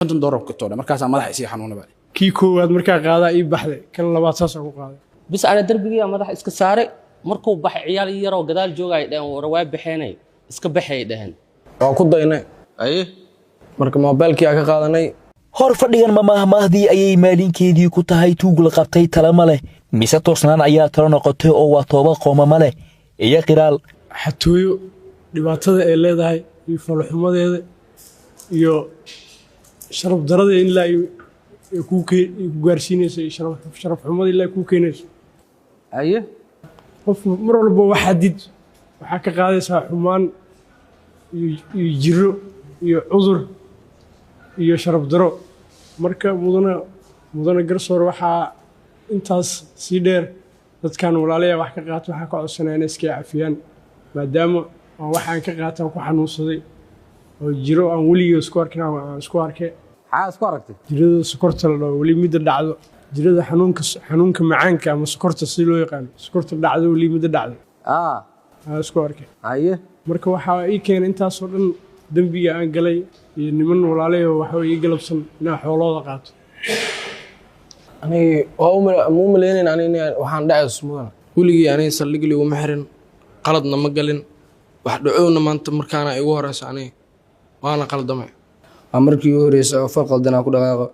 konton doolar ku toona markaas madax isii xanuuna baa kii koowaad markaa qaadaa ii baxday kan labaad saas ugu qaaday bis ana darbiga madax iska saaray markuu baxay ciyaal yar oo gadaal joogay dheen waa bixinay iska baxay dheen waa ku daynay ay marka mobilkii ka qaadanay hor fadhigan mamahmahdii ayay maalinkeedii ku tahay tuugul qabtay talama leh mise toosnaan ayaa talo noqotay oo waa tooba qoomama leh iyo qiraal xatooyo dhibaatada ay leedahay iyo falxumadeeda iyo sharaf darada in la ku gaarsiinayso sharaf xumada ilaa ku keenayso ay qof mar walba waxa ka qaadaysaa xumaan iyo jiro iyo cudur iyo sharaf daro marka mudana garsoor waxa intaas si dheer dadkan walaalaya wax ka qaato waxa ka codsanayna iska cafiyaan maadaama waxaan ka qaataan ku xanuunsaday oo jiro aan weligeed isku arkin aan isku arkay isku aragtay jirada sokorta la wali mid dhacdo jirada xanuunka macaanka ama sokorta si loo yaqaan sokorta dhacdo wali mid dhacdo isku arkay aye marka waxa ay keen intaas oo dhan dambiga aan galay iyo niman walaalayo waxa ay galabsan inaa xoolooda qaato ani waa umaleynayna ani waxaan dhacay sumudan weligii ani saldhigli uma xirin qaladna ma galin wax dhacowna maanta markaana igu horeysa ani waana qaldamay markii ugu horeysay oo fal qaldanaa ku dhaqaaqo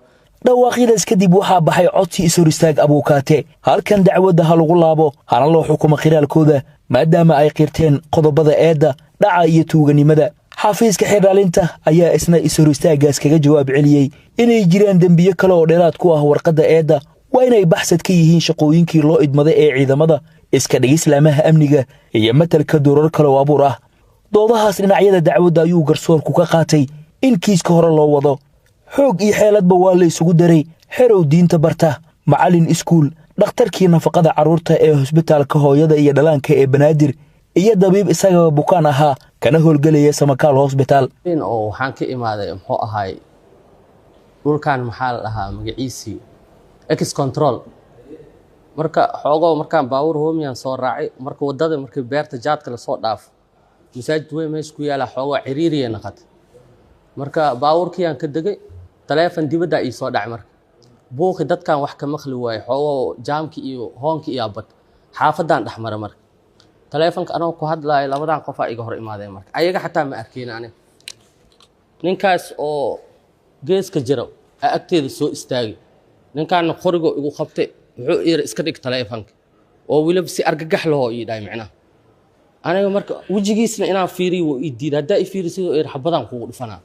dhawaaqidaas kadib waxaa baxay codsi isor istaag abuukaate halkan dacwadda ha lagu laabo hana loo xukumo khilaalkooda maadaama ay qirteen qodobada eedda dhaca iyo tuuganimada xafiiska xiraalinta ayaa isna isor istaagaas kaga jawaab celiyey inay jiraan dembiyo kale oo dheeraad ku ah warqadda eedda waa inay baxsad ka yihiin shaqooyinkii loo idmaday ee ciidamada iska dhigis laamaha amniga iyo matalka doorar kale oo abuur ah doodahaas dhinacyada dacwadda ayuu garsoorku ka qaatay in kiiska hore loo wado xoog iyo xeeladba waa la isugu daray xerow diinta barta macallin iskuul dhakhtarkii nafaqada carruurta ee hosbitaalka hooyada iyo dhalaanka ee banaadir iyo dabiib isagaba bukaan ahaa kana howlgelaya samakaal hosbitaal oo waxaan ka imaaday muxuu ahaay dhulkan maxaa la dhahaa magaciisii ex control marka xoogo markaan baawur hoomiyan soo raacay marka wadada markii beerta jaadka la soo dhaaf masaajid weyn meesha ku yaala xoogo ciriiriye naqad marka baawurkii aan ka degay taleefan dibadda ii soo dhacay marka buuqi dadkan wax ka maqli waayay xoogo jaamki iyo hoonki iyo abad xaafadan dhaxmara marka taleefanka anoo ku hadlaay labadan qof iga hor imaadeen marka ayaga xataa ma arkeen ani ninkaas oo geeska jiro agteeda soo istaagay ninkaan qorigo igu qabtay wuxuu yiri iska dhig taleefanka oo wiliba si argagax loo yidhay macna aniga marka wajigiisna inaan fiiriyo ii diiday hadaa ii fiiriso ee xabadan kugu dhifanaa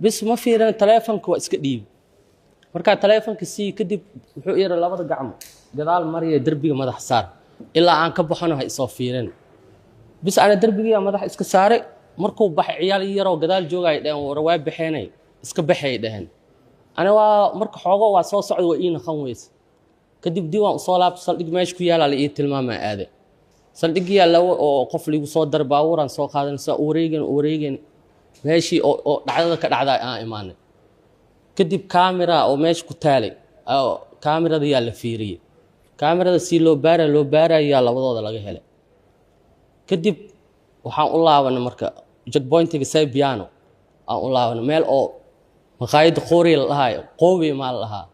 bis ma fiirin taleefanka waa iska dhiib marka taleefanka si kadib wuxuu yiri labada gacmo gadaal mariya darbiga madax saar ilaa aan ka baxano hay soo fiirin bis ana darbiga madax iska saaray markuu baxay ciyaal yar oo gadaal joogay dheen waa bixinay iska baxay dheen ana waa marka xoogo waa soo socdo waa ina qan weys kadib diiwaan soo laab saldhig meesh ku yaala la ii tilmaamay aade saldhigiya lawo oo qof ligu soo darbaawuran soo qaadanaysa wareegan meeshii oo dhacdada ka dhacday aan imaanay kadib camera oo meesh ku taalay kamerada yaa la fiiriyay kamerada si loo baarayaa labadooda laga helay kadib waxaan u laabanay marka checkpointiga Saybiano aan u laabanay meel oo maqaayad qoori la lahaay qoobi ma lahaa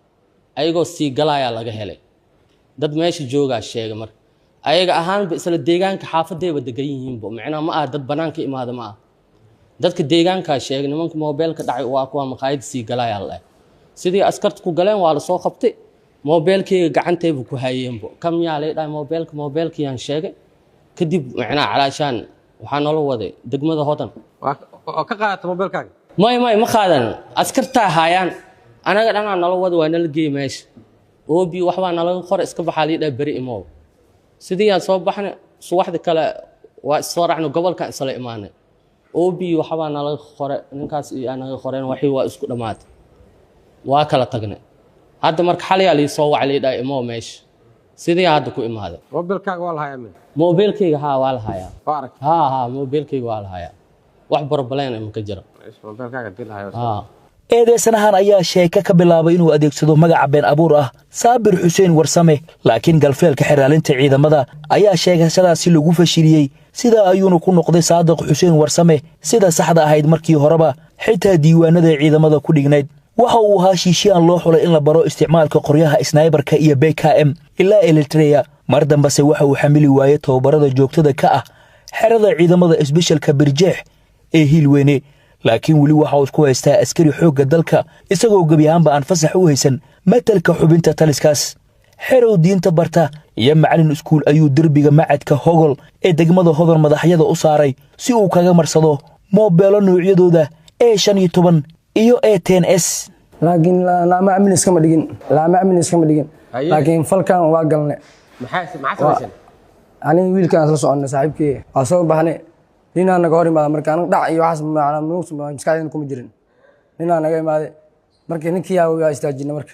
ayagoo si galaya laga helay dad meesha jooga sheegay marka ayaga ahaanba isla deegaanka xaafadeeba degan yihiin macna ma ah dad banaanka imaada ma ah dadka deegaanka sheegay nimanka mobilka dhacay waa kuwa maqaayad si galaya la sidii askartu ku galeen waa la soo qabtay mobilkayga gacantayba ku hayeenbo kam yaa leedahay mobilka yaan sheegay kadib macna calaashaan waxaan nolo waday degmada hodan oo ka qaata mobilkaaga ma qaadan askarta haayaan anaga dhanaa nolo wada waa nala geey meesha oobi waxbaa nalaga qor iska baxaa liidhaa beri imow sidii aan soo baxnay subaxda kale waa soo raacno gobolka isla imaanay oobi waxbaa nalaga qore ninkaas iyo anaga qoreen waxii waa isku dhamaatay waa kala tagnay hadda marka xalaya la soo wacay leedahay imo meesh sidii hadda ku imaaday mobilkaaga waa la hayaa min mobilkayga waa la hayaa waarag mobilkayga waa la hayaa wax barbaleen ma ka jiro mobilkaaga dil hayo eedeysanahan ayaa sheeka ka bilaabay inuu adeegsado magaca been abuur ah Saabir Xuseen Warsame laakiin galfeelka xiraalinta ciidamada ayaa sheegashadaasi lagu fashiliyay sida ayuuna ku noqday Saadiq Xuseen Warsame sida saxda ahayd markii horeba xitaa diiwaanada ciidamada ku dhignayd. waxa uu ahaa shiishiyaan loo xulay in la baro isticmaalka qoryaha snaybarka iyo BKM ilaa Eritrea. mar dambase waxa uu xamili waayay tababarada joogtada ka ah xerada ciidamada isbishalka Birjeex ee Hiilweyne. laakiin weli waxa uu isku haystaa askari xoogga dalka isagoo gabi ahaanba aan fasax u haysan matalka xubinta taliskaas. xerow diinta barta iyo macallin iskuul ayuu derbiga macadka Hogol ee degmada Hodon madaxyada u saaray si uu kaga marsado moobeelo noocyadooda A15 iyo A10s. laakiin lama aamin iskama dhigin laakiin falkan waa galnay. maxaa ani wiilkaan isla soconay saaxiibkii waa soo baxnay. ninaa naga hor imaada marka aniga dhac iyo waxaas maskaxdeena kuma jirin. ninaa naga imaaday marka ninkii yaa istaajinay marka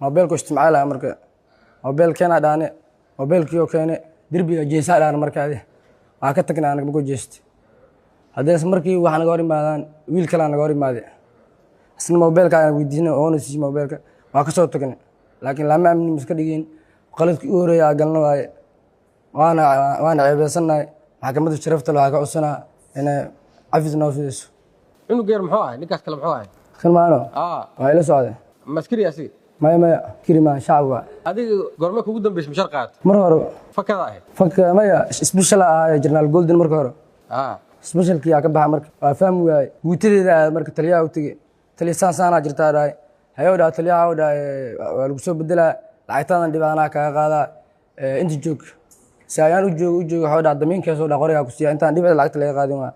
moobeelku isticmaalaha marka moobeelkeena dhaane moobeelkii oo keene derbiga jeesaa dhaana markaade waa ka tagnay anaga mago jeestay. haddees markii waxa naga hor imaadaan wiil kalaa naga hor imaaday isna moobeelka aan weydiinay oona siiyey moobeelka waa ka soo tagnay. laakiin lama aamin iska dhigin qaladkii u horeeyay aa galna waaye waana ceebeysanahay. maxkamadda sharafta waxaa ka codsanaa inay cafis noo fidiso. inuu geer muxuu ahay ninkaas kale muxuu ahay kalmaano waa ila socday maskari asiga maya kirimaan shacab waa adiga goorma kugu dambeysay mushar qaad mar hore fakada ahayd faka maya special ah General Golden marka hore specialkii aa ka baxa marka waa fahmi waayay guutadeeda marka taliyaha u tagay taliya saana jirtaa dhaay hay'adda taliyaha oo dhaay waa lagu soo bedelaa lacagtadan dhibaana kaga qaadaa inta joog sayaan u joogo waxa dhac damiinka soo dhaqoriga ku siiya intaan dhibada lacagta laga qaadin waa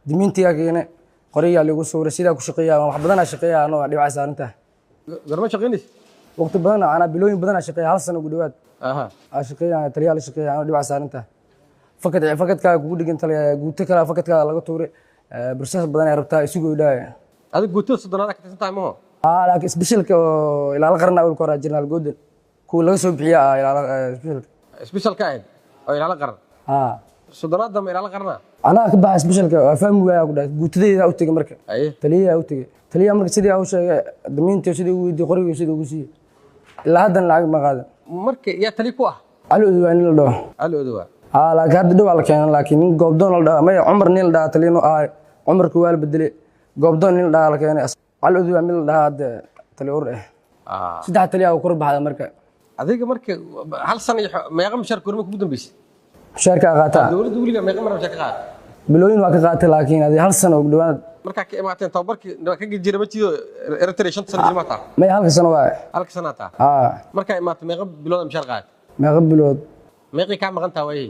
dimiintiga keene qoriga lagu soo sida ku shaqeeyaa wax badan shaqeeyaa anoo dhibca saarinta garma shaqeynaysa waqti badan ana bilooyin badan shaqeeyaa hal sano ugu dhawaad shaqeeyaa taliyaha la shaqeeyaa anoo dhibca saarinta fakadka kugu dhigan taliya guuta kala fakadka laga tuuray process badan ay rabtaa isugu dhaay adiga guutada sodonaad ka tirsantahay ma laakiin specialka ilaala qarna uu kora General Golden ku laga soo bixiyaa ilaala specialka ahayd oo ilaala qaran sodonaad dama ilaala qarna ana ka baxay specialka waa fahmi waaya ku dhaay guutadeeda u tagay marka taliyaha marka sidii uu sheegay damiinta sidii uu weydiiyay qoriga sidii uu siiyay ilaa hadan lacag ma qaadan marka yaa tali ku ah aloodu waa in la dhaho laakiin hadda dhaw la keenay laakiin goobdoon la dhaho ma Umar nin la dhaho taliino Umarku waa la bedelay goobdoon nin la dhaho la keenay aloodu waa mid la dhaho tali ur saddex taliya uu kor baxay marka adiga marka hal sano meeqa mushar kurma kugu dambeysay musharka qaata dawladda waliga meeqa mar mushar qaata bilooyin waa ka qaatay laakiin hadi hal sano ugu dhawaad marka ka imaateen tababarkii ka jira ma jido Eritrea 5 sano jirma taa ma halka sano waa halka sano taa marka imaateen meeqa bilood mushar qaata meeqa bilood meeqi ka maqan taa way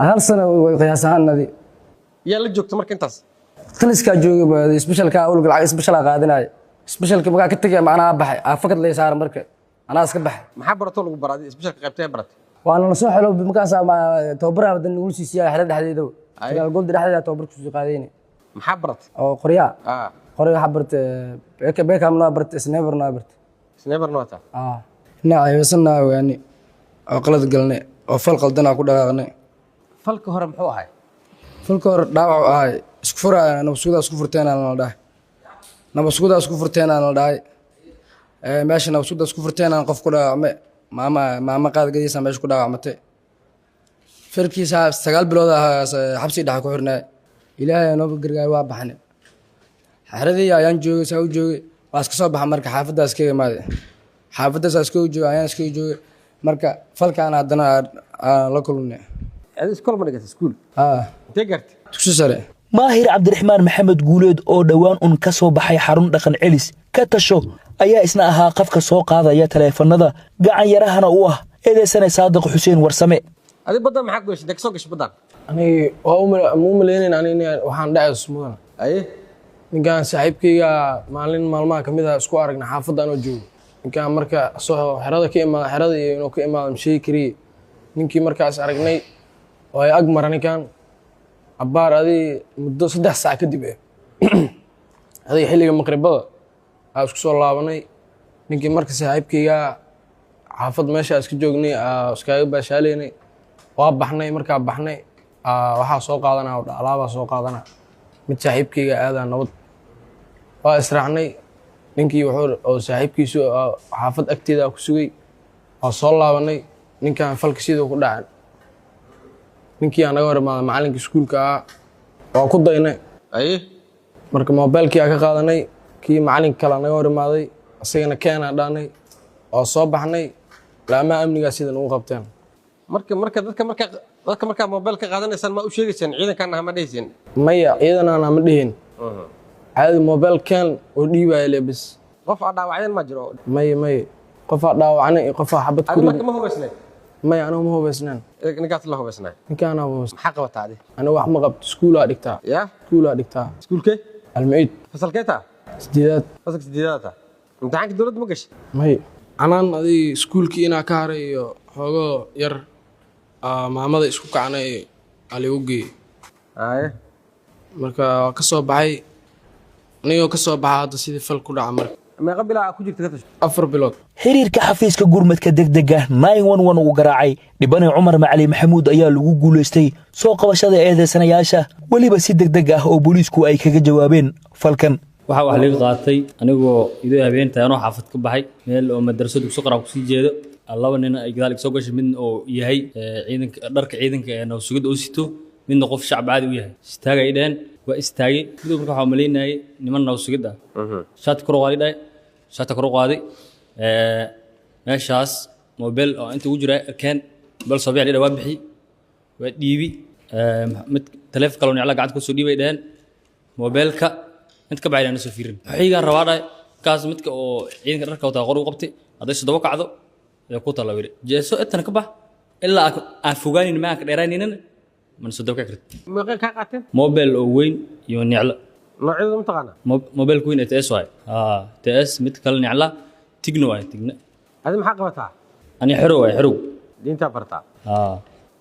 hal sano way qiyaasahanadi yaa la joogto marka intaas taliska joogay specialka awlga lacag special qaadanay specialka marka ka tagay macnaha baxay fakad la saar marka ana iska baxay maxaa barato lagu baraaday specialka qaybtay baratay waana la soo xelo markaas tababarada badan lagu siiyay xirada dhexdeeda General Golden dhexdeeda tababar ku soo qaadeen maxaa baratay oo qorya waxa bartay BKM na bartay sniper na taa naayeysana waani oo qalad galnay oo fal qaldan ku dhaqaaqnay falka hore muxuu ahay falka hore dhaawac ahay isku furaa nabsuuda isku furteenaan la dhahay nabsuuda isku furteenaan la dhahay meesha nabsuuda isku furteenaan qof ku dhaawacmay maama qaadgadiisa meesha ku dhaawacmatay firkiisa 9 bilood xabsi dhax ku xirnaa ilaahay noo gargaar waa baxnay xaradii ayaan joogay saa u joogay waa iska soo baxa marka xaafadaas ka imaaday xaafadaas iska joogay ayaan iska joogay marka falkaan hadana la kulmay iskool ma dhigtay iskool deegartay dugsi sare maahir cabdiraxmaan maxamed guuleed oo dhawaan un ka soo baxay xarun dhaqan celis ka tasho ayaa isna ahaa qafka soo qaadaya taleefanada gacan yarahana u ah eedeysana Saadiq Xuseen Warsame adi badan maxaa gooshay degso gash badan ani waa muumaleenin ani waxaan dhacay sumudan ninkaan saaxiibkayga maalmaha kamid ah isku aragnay xaafadda anoo joogo ninkaan marka soo xerada iyo inuu ka imaado mshay kariye ninkii markaas aragnay oo ay ag mara ninkaan abbaar adii muddo 3 saac kadib adii xilliga maqribada aan isku soo laabanay ninkii marka saaxiibkayga xaafad meesha iska joognay iskaga baashaaleynay waa baxnay markaa baxnay waxaa soo qaadanaa alaabaa soo qaadanaa mid saaxiibkayga aadaa nabad waa israacnay ninkii oo saaxiibkiisu xaafad agteeda ku sugay waa soo laabanay ninkaan falka siduu ku dhacan ninkii anaga hor imaada macalinka iskuulka waa ku daynay marka moobeelkii aan ka qaadanay kii macalinka kale naga hor imaaday asagana keenaa dhaanay oo soo baxnay laamaha amnigaa sidan ugu qabteen dadka markaa moobeel ka qaadanaysaan ma u sheegaysaan ciidankaana hama dhehaysin maya ciidanaan hama dhihin caadi moobeel keen oo dhiibaya lebis qof aa dhaawacdeen ma jiro maya qof aa dhaawacnay iyo qof aa xabad ku marka ma hubaysnayn maya anigu ma hubaysnaan ninkaas la hubaysnaa ninkaana hubaysnaan maxaa qabataa adi anigu wax ma qabto iskuulaa dhigtaa iskuulkee almaciid fasalkeeta sideedaad fasalka sideedaadta imtixaanka dowladda ma gashay may anaan adig iskuulkii inaa ka haray iyo xoogoo yar maamada isku kacnay aligu geeyey marka waa ka soo baxay anigoo ka soo baxa hadda sidii fal ku dhaca marka meeqa bilaa ku jirta ka tasho 4 bilood xiriirka xafiiska gurmadka degdega 911 uu garaacay dhibane Cumar Macali Maxamuud ayaa lagu guuleystay soo qabashada eedeysanayaasha waliba si degdeg ah oo booliisku ay kaga jawaabeen falkan waxa wax laga qaatay anigoo idoo habeentaa anoo xaafad ka baxay meel oo madrasad ku qaraab ku sii jeedo laba nin ay gadaal soo gashay mid oo yahay ciidanka dharka ciidanka ee noo sugid oo sito midna qof shacab caadi u yahay istaagay dheen waa istaagay mid markaa waxa maleynayay niman noo sugid ah shaati kor qaaday shaati kor qaaday meeshaas mobil oo inta ugu jira arkeen bal sabiix dhawaa bixi waa dhiibi mid taleefon kale oo nicla gacanta ku soo dhiibay dheen mobilka inta ka bacay soo fiirin waxiga rabaa kaas midka oo ciidanka dharka wata qor u qabtay haday soo daba kacdo ee ku talawir jeeso inta ka bax ilaa aan fogaanin ma ka dheeraaninin man soo daba kacrid meeqa ka qaateen mobil oo weyn iyo nicla noocyada ma taqaana mobil weyn ee TS waay TS mid kale nicla tigno waay tigna adi maxaa qabataa ani xiro waay xiro diinta bartaa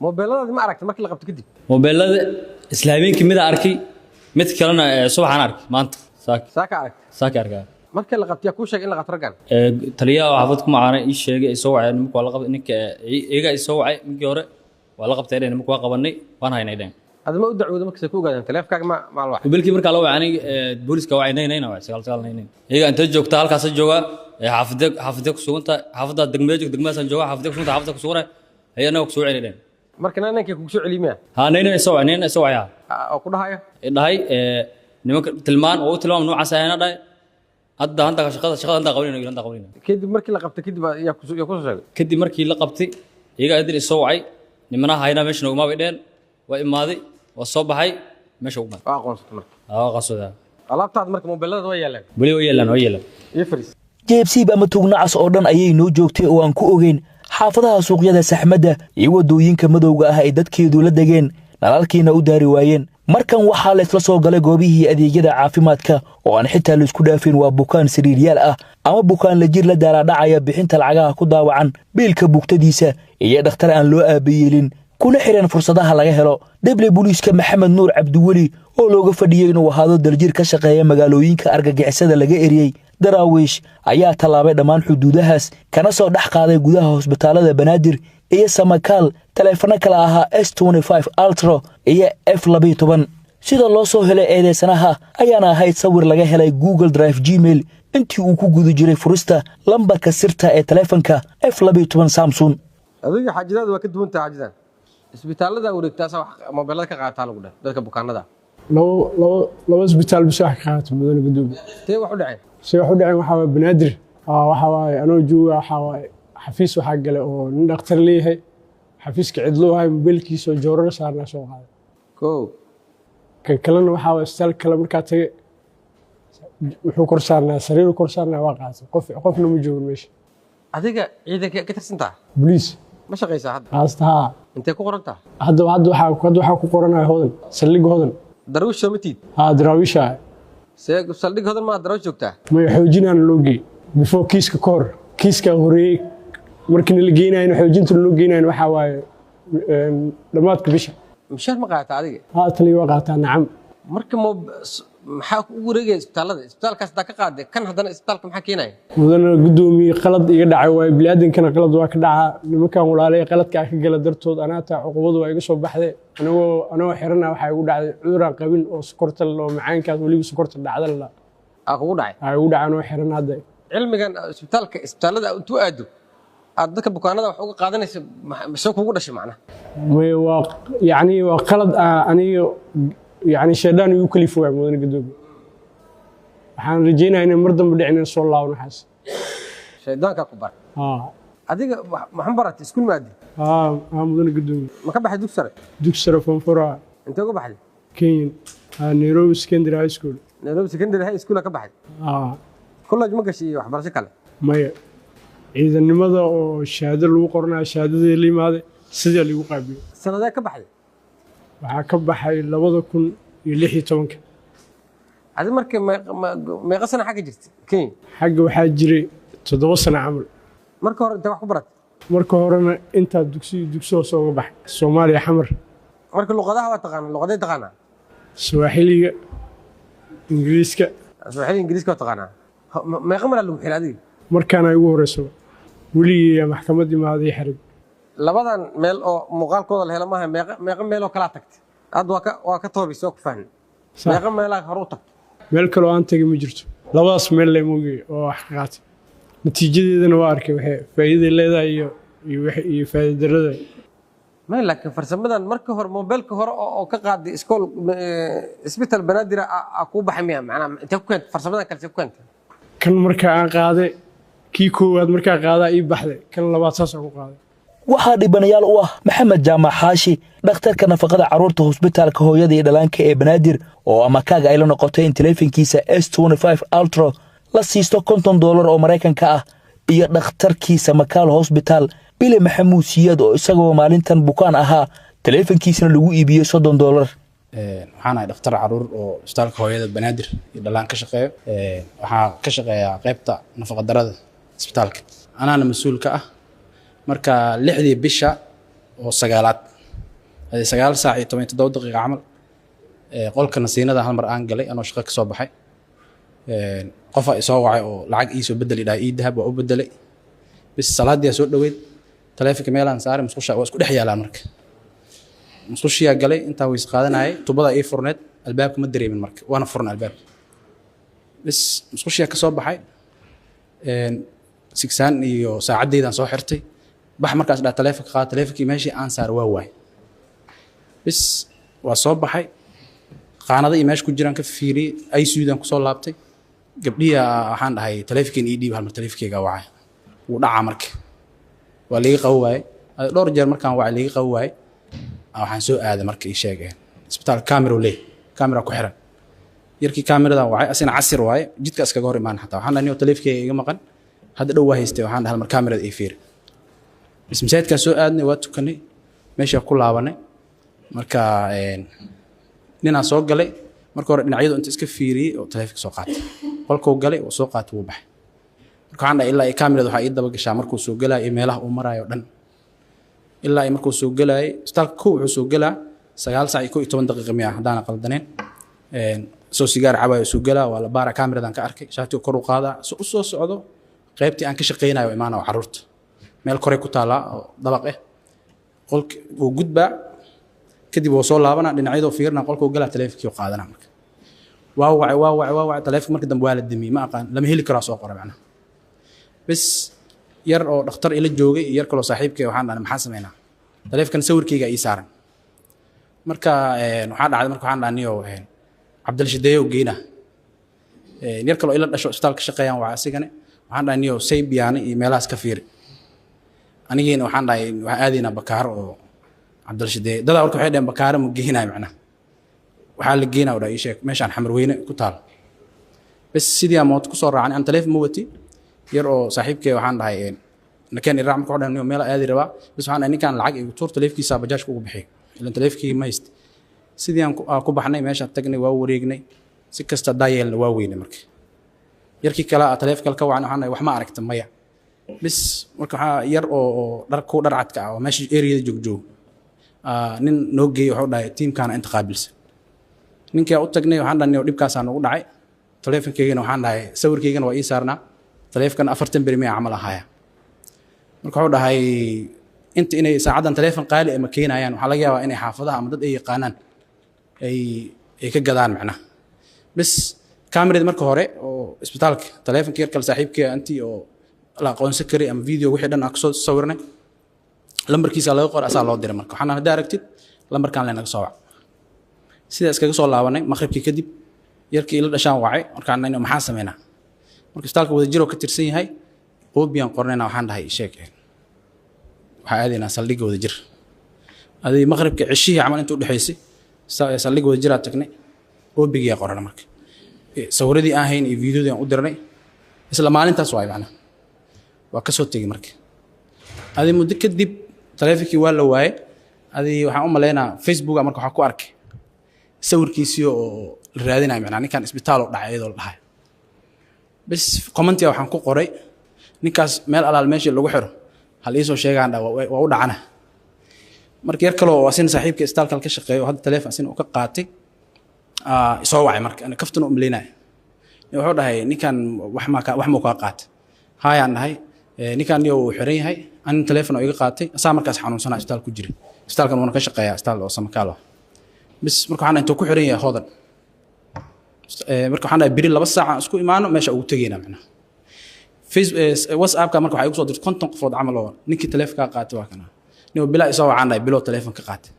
mobilada ma aragtay markii la qabto kadib mobilada islaameenkii mid arkay mid kalena subaxan arkay maanta saaka arkay markii la qabtay ku sheeg in la qabto ragan taliya xaafad ku macaanay ii sheegay soo wacay nimka wala qabtay ninka iyaga soo wacay midkii hore wala qabtay inay nimka waa qabanay waan haynay dheen adama u dacwoodo markii ku ogaadeen taleefankaaga ma wax mobilkii marka la wacay booliska wacay naynayna waa sagaal naynay iyaga inta joogta halkaas jooga xaafada ku suganta xaafada degmada jooga xaafada ku sugana ayana ku soo celinayeen marka ninka ku soo celiimaya naynay soo wacay oo ku dhahayo dhahay nimanka tilmaan oo tilmaam noocaas ayana dhahay hadda anta shaqada anta qabanayna kadib markii la qabtay kadib ayaa ku soo sheegay kadib markii la qabtay iyaga adil soo wacay nimana hayna meesha ugu maabideen waa imaaday waa soo baxay meesha ugu maabay aqoonsato marka qasada alaabtaad marka mobilada way yeelan way yeelan iyo fariis jeebsiib ama tugnacas oo dhan ayay noo joogtay oo aan ku ogeyn xaafadaha suuqyada saxmadda iyo wadooyinka madowga ah ay dadkeedu la degeen nalalkiina u daari waayeen markan waxaa la isla soo galay goobihii adeegyada caafimaadka oo aan xitaa la isku dhaafin waa bukaan sariiryaal ah ama bukaan la jir la daaraadhacaya bixinta lacagaha ku daawacan biilka bugtadiisa iyo dhakhtar aan loo aabayeelin kuna xiran fursadaha laga helo deble booliiska Maxamed Nuur Cabdiweli oo looga fadhiyay inuu ahaado daljir ka shaqeeya magaalooyinka argagixisada laga eriyay daraawiish ayaa tallaabay dhammaan xuduudahaas kana soo dhex qaaday gudaha hospitaalada Banaadir iyo Samakaal taleefano kala ahaa S25 Ultra iyo F12 sida loo soo helay eedeysanaha ayaana ahayd sawir laga helay Google Drive Gmail intii uu ku guda jiray furista lambarka sirta ee taleefanka F12 Samsung adiga xajidaad waa ka duwan tahay xajidan isbitaalada wareegtaas wax mobilada ka qaataa lagu dhahay dadka bukaanada laba isbitaal bis wax ka qaato mudane gudoomiye tee wax u dhacay waxa waa Banaadir waxa waa anoo jooga waxa waa xafiis waxa galay oo nin dhakhtar leeyahay xafiiska cidlo hay mobilkiisa joorar saarna soo qaaday kan kalena waxa waa isbitaal kale markaa tagay wuxuu kor saarnaa sariir kor saarnaa waa qaatay qofna ma joogo meesha adiga ciidanka ka tirsantaa booliis ma shaqaysaa hadda aastaa intee ku qorantaa hadda waxa ku qoranahay hodan saldhig hodan darwiish soomatiid daraawiisha saldhig hodan ma daraawiish joogtaa ma xoojinaan loo geey before kiiska ka hor kiiska horeeyay markii la geenayna xoojinta loo geenayna waxa waaye dhamaadka bisha mishaar ma qaataa adiga taliya waa qaataa nacam marka maxaa ugu wareegaya isbitaalkaas daa ka qaaday kan haddana isbitaalka maxaa keenaya mudane gudoomiye qalad iga dhacay waaye biniaadankana qalad waa ka dhacaa nimankan walaalay qaladkaa ka gala dartood anaataa cuqubadu waa iga soo baxday anagoo xirana waxaa igu dhacday cuduraan qabin oo sokorta oo macaankaas weliba sokorta dhacda kugu dhacay igu dhacay anoo xiran hadda cilmigan isbitaalada intuu aado aad dadka bukaanada wax uga qaadanaysa soo kugu dhashay macnaha waa qalad aniga يعني شيطان يكلف مدن قدوم waxaan rajaynayaa inay mar dambe dhicin soo laabno xaas shaydaanka ku bar haa adiga maxaan baratay iskuul maadi haa mudane gudoomiye ma ka baxay dugsi sare dugsi sare form 4 intee uga baxday Kenya Nairobi Secondary High School Nairobi Secondary High School ka baxday college ma gashay waxbarasho kale maya ciidanimada oo shahaado lagu qoranayo shahaadadii la yimaaday sidii lagu qaabiyay sanadee ka baxday waxaa ka baxay 2016 adi markii meeqa sano xagga jirtay Kenya xagga waxaa jiray 7 sano camal marka hore inta wax ku baratay marka horena inta dugsi soo uga baxay Soomaaliya xamar marka luqadaha waa taqaan luqaday taqaana Swahiliga Ingiriiska waa taqaana meeqa mar lagu xilay adiga markaan ay ugu horeyso weliga maxkamadda imaaday xarig labadan meel oo muuqaalkooda la helo maaha meeqa meel oo kala tagtay aad waa ka toobisay oo ku fahmin meeqa meel hore u tagtay meel kale oo aan tagay ma jirto labadaas meel la moogay oo wax ka qaatay natiijadeedana waa arkay waxay faa'iido leedahay iyo faa'iido darrada ما لكن فرسمدان marka hore mobilka hore oo ka qaaday iskool isbitaal banaadir aku baxmaya macna inta ku keent farsamadan kale ku keent kan marka aan qaaday kii koowaad marka qaaday ii baxday kan labaad saas ku qaaday waxaa dhibanayaal u ah maxamed jaamac xaashi dhakhtarka nafaqada carruurta hosbitaalka hooyada iyo dhallaanka ee banaadir oo amakaaga ay la noqotay in taleefankiisa S25 Ultra la siisto $50 oo Mareykanka ah iyo dhakhtarkiisa Makaal Hospital bile maxamuud siyaad oo isagoo maalintan bukaan ahaa taleefankiisana lagu iibiyay $30 waxaan ahay dhakhtar carruur oo isbitaalka hooyada banaadir iyo dhalaan ka shaqeeyo waxaa ka shaqeeyaa qaybta nafaqa darada isbitaalka anaana mas'uul ka ah marka 6dii bisha oo 9aad 9 saac iyo 17 daqiiqo camal qolka nasiinada hal mar aan galay anoo shaqo ka soo baxay qof ay soo wacay oo lacag ii soo bedeli dhaay ii dahab waa u bedelay bis salaadii soo dhaweyd taleefanka meelaan saaray musqusha waa isku dhex yaalaan marka musqushiya galay inta way isqaadanayay tubada ii furneed albaabka ma dareemin marka waana furna albaabka bis musqushiya ka soo baxay sigsaan iyo saacadeedan soo xirtay bax markaas dhaa taleefanka qaad taleefankii meeshii aan saar waa waay bis waa soo baxay qaanada iyo meesha ku jiraan ka fiiriyay ay suudan ku soo laabtay gabdhiya waxaan dhahay taleefankiin ii dhiib hal mar taleefankeyga wacay wuu dhacaa marka waa liiga qawo waaye dhowr jeer markaan wacay liiga qawo waaye waxaan soo aaday marka ii sheegeen isbitaal kaamira ku xiran yarkii kaamiradan wacay asina casir waaye jidka iskaga hor imaan xataa waxaan dhahay taleefankeyga iga maqan hadda dhow waa haystay waxaan dhahay mar kaamirada ii fiiri masaajidkaa soo aadnay waa tukanay meeshaa ku laabanay marka ninaan soo galay marka hore dhinacyadu inta iska fiiriyey oo taleefanka soo qaatay qolkuu galay oo soo qaatay wuu baxay marka waxaan dhahay ilaa ay kaamirada waxaa ii daba gashaa markuu soo galaayo iyo meelaha uu maraayo dhan ilaa ay markuu soo galaayay isbitaalka kow wuxuu soo galaa 9 saac iyo 11 daqiiqo miya haddaana qaldaneen soo sigaar cabayo soo galaa waa la baara kaamiradan ka arkay shaatiga kor u qaadaa u soo socdo qaybtii aan ka shaqeynayo imaana oo carruurta meel kore ku taala oo dabaq ah qolka uu gudbaa kadib uu soo laabana dhinacyadoo fiirna qolka uu galaa taleefankii uu qaadana marka waa wacay taleefanka marka dambe waa la damiyey ma aqaan lama heli karaa soo qoray macnaha bas yar oo dhakhtar ila joogay iyo yar kaloo saaxiibkay waxaan dhahnay maxaa sameynaa taleefankan sawirkeyga ii saaran marka waxaa dhacday marka waxaan dhahniyo cabdilshideeyo geena yar kaloo ila dhasho isbitaal ka shaqeeyaan waa asigane waxaan dhahniyo saybiyaana iyo meelahaas ka fiiri anigiina waxaan dhahay waxaan aadaynaa bakaaro oo cabdilshideeyo dadaa warka waxay dhaheen bakaaro ma geynayo macnaha waxaa la geynaa oo dhaa ii sheeg meeshaan xamar weyne ku taal bas sidii aan mood ku soo raacnay aan taleefan ma wati yar oo saaxiibkay waxaan dhahay nakeen iraac marka waxaan dhahay meel aadi rabaa bas waxaan dhahay ninkaan lacag igu tuur taleefkiisa bajaajka ugu bixiy ilan taleefkii ma hayst sidii aan ku baxnay meeshaan tagnay waa wareegnay si kasta daayeelna waa weynay marka yarkii kale taleefka ka wacan waxaan dhahay wax ma aragta maya bis marka waxaa yar oo dhar cadka ah oo meesha ereyada joogjoog nin noo geeyey wuxuu dhahay tiimkaana inta qaabilsan ninkii u tagnay waxaan dhahay dhibkaasaa nagu dhacay taleefankeygana waxaan dhahay sawirkeygana waa ii saarnaa taleefkan 40 beri miya camal ahaaya marka wuxuu dhahay inta inay saacadan taleefan qaali ama keenayaan waxaa laga yaabaa inay xaafadaha ama dad ay yaqaanaan ay ka gadaan macnaha bas kaamirada marka hore oo isbitaalka taleefanka yar kale saaxiibkii antii oo la aqoonsan karay ama video wixii dhan aan kasoo sawirnay lambarkiisa laga qor asaa loo diray marka waxaan hadda aragtid lambarkan leenaga soo wac sida iskaga soo laabanay maqribkii kadib yarkii ila dhashaan wacay markaan inuu maxaa sameynaa marka isbitaalka wada jiro ka tirsan yahay oobiyan qornayna waxaan dhahay sheeg waxa aadayna saldhigga wada jir adii maqribka cishii camal inta u dhaxaysay saldhigga wada jira tagnay oobigiya qorana marka sawiradii aan hayn iyo fiidiyoodii aan u dirnay isla maalintaas waay macna waa ka soo tagay marka adii muddo kadib taleefankii waa la waayay adii waxaan u maleynaa Facebook marka waxa ku arkay sawirkiisii oo la raadinay macna ninkan isbitaal oo dhacay iyadoo la dhahay bas commentiga waxaan ku qoray ninkaas meel alaal meeshii lagu xiro hal ii soo sheegaan waa u dhacana markii yar kale oo asin saaxiibka isbitaalka ka shaqeeyo hadda taleefan asin uu ka qaatay soo wacay marka ana kaftan u maleynay wuxuu dhahay ninkan wax ma ka qaatay hayaan dhahay ninkan iyo uu xiran yahay an taleefan oo iga qaatay asaa markaas xanuunsanaa isbitaal ku jiray isbitaalkan uu ka shaqeeyaa isbitaal oo samakaalo bas marka waxaan inta ku xiran yahay hodan marka waxaan dhahay biri 2 saac isku imaano meesha ugu tageena macnaha WhatsApp ka marka waxa igu soo dirtay 50 qofood camal oo ninkii taleefanka qaatay waa kana niyo bilaa isoo waxaan dhahay bilo taleefanka qaatay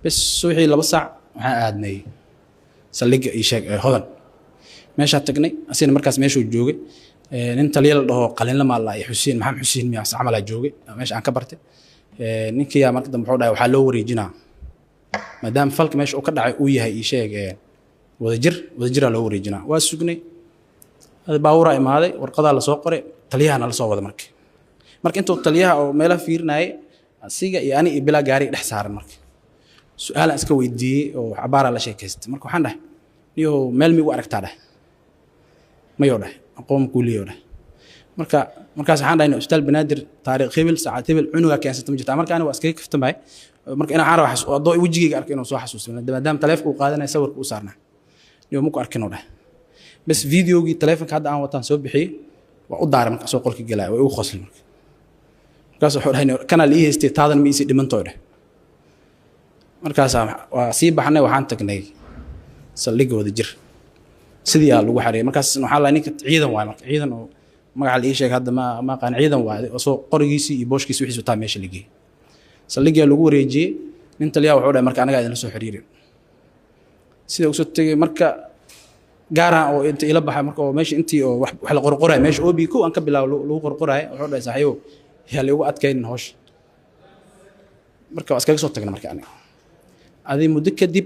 bas wixii 2 saac waxaan aadnay saldhigga ii sheeg hodan meesha tagnay asina markaas meesha uu joogay nin taliye la dhaho qalinla ma la Xuseen Maxamed Xuseen miyaas camal aa joogay meesha aan ka bartay ninkii yaa marka dambe wuxuu dhahay waxa loo wareejinaa maadaama falka meesha uu ka dhacay uu yahay ii sheeg wada jir loo wareejinaa waa sugnay baawura imaaday warqada la soo qoray taliyahana la soo wada marka intuu taliyaha oo meelaha fiirinayay asiga iyo ani ibila gaari dhex saaran marka su'aal iska weydiiyay oo cabaara la sheekaystay marka waxaan dhahay niyo meel mi u aragtaa dhahay mayo dhahay aqoon kuuliyo dhahay markaas waxaan dhahay isbitaal banaadir taariikh hebel saacad hebel cunuga keensatay ma jirtaa marka ani waa iska kaftamay marka ina aan wax oo wajigayga arkay inuu soo xasuusto maadaama taleefanka uu qaadanay sawirka uu saarnaa niyo ma ku arkin dhahay بس فيديوغي تليفونك هذا أنا وطن سوي بحي وأدار من سوق قولك جلاء ويوخص لي مركز حول هنا كان اللي يستي هذا الميسي دمن طوره مركز وسيب حنا وحنتك نيجي سلقة وذي جر سديا لو حري مركز نحاول إنك عيدا واي عيدا وما على إيش هذا ما كان عيدا واي وسوق قريسي يبوش كيسوي حسوا تام ماشي لقيه سلقة لو ريجي أنت اللي هو حوله مركز أنا قاعد نسوي حريري سيدا وصلت مركز gaara oo inta ila baxay marka oo meesha intii oo wax la qorqoray meesha oo biiko aan ka bilaabo lagu qorqoray wuxuu dhahay saaxiibo yaa lagu adkeyn hoosh marka askaga soo tagna marka aniga adii muddo kadib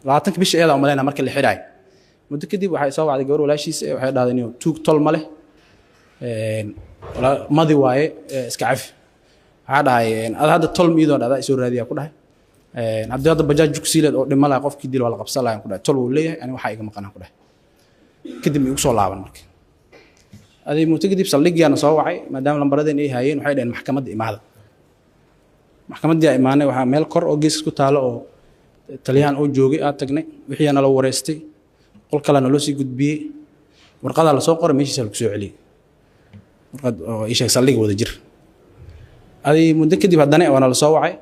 20 bish eeda umaleyna marka la xiray muddo kadib waxay soo wacday gabar walaashiis waxay dhahday inuu tuug tol ma leh wala madi waaye iska cafi waxa dhahay hadda tol miidoo dhada soo raadiya ku dhahay haddii hadda bajaaj jugsiileed oo dhimala qofkii dil wala qabsalaayaan ku dhahay tol uu leeyahay ani waxa iga maqanaa ku dhahay kadib igu soo laaban markii adii muddo kadib saldhigyaana soo wacay maadaama lambaradeen ay hayeen waxay dhaheen maxkamadda imaada maxkamadda imaanay waxa meel kor oo gees ku taalo oo taliyahan oo joogay aad tagnay wixii ana la wareystay qol kale na loo sii gudbiyay warqada la soo qoray meeshiisa lagu soo celiyay warqad oo isha saldhig wada jir adii muddo kadib haddana waana la soo wacay